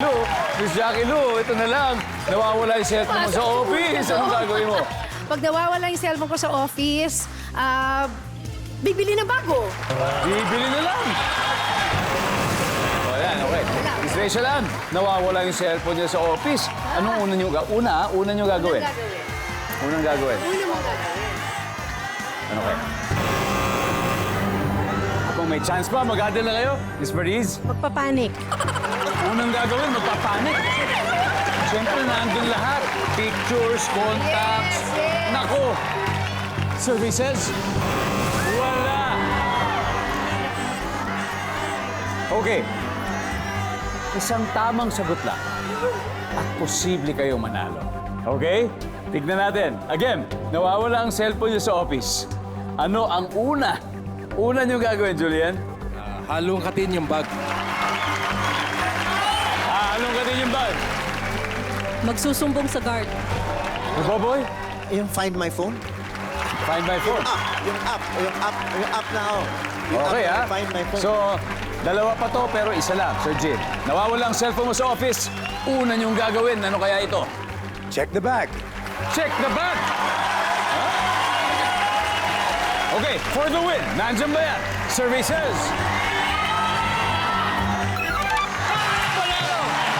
Lou. Miss Jackie Lou, ito na lang. Nawawala yung cellphone mo sa office. Anong gagawin mo? Pag nawawala yung cellphone ko sa office, bibili na bago. Bibili na lang. O yan, okay. Miss Rachel Ann, nawawala yung cellphone niya sa office. Anong una niyo gagawin? Una niyo gagawin? Unang gagawin. Una mong gagawin. Ano kaya? Kung may chance pa, mag-adel na kayo. Miss Mariz, Magpapanik. unang gagawin, magpapanik. Siyempre, nandun lahat. Pictures, contacts. Yes. Nako! Services? Wala! Okay. Isang tamang sagot lang. At posible kayong manalo. Okay? Tignan natin. Again, nawawala ang cellphone niyo sa office. Ano ang una? Una niyo gagawin, Julian? Halongkatin yung bag. Anong ka din yung bag? Magsusumbong sa guard. Boboy? Yung find my phone? Find my phone. Yung app na ako. Yung Okay, app ha? na find my phone. So, dalawa pa to, pero isa lang, Sir Jim. Nawawala ang cellphone mo sa office. Una niyong gagawin. Ano kaya ito? Check the bag. Check the bag! Huh? Okay, for the win. Nandiyan ba yan? Services.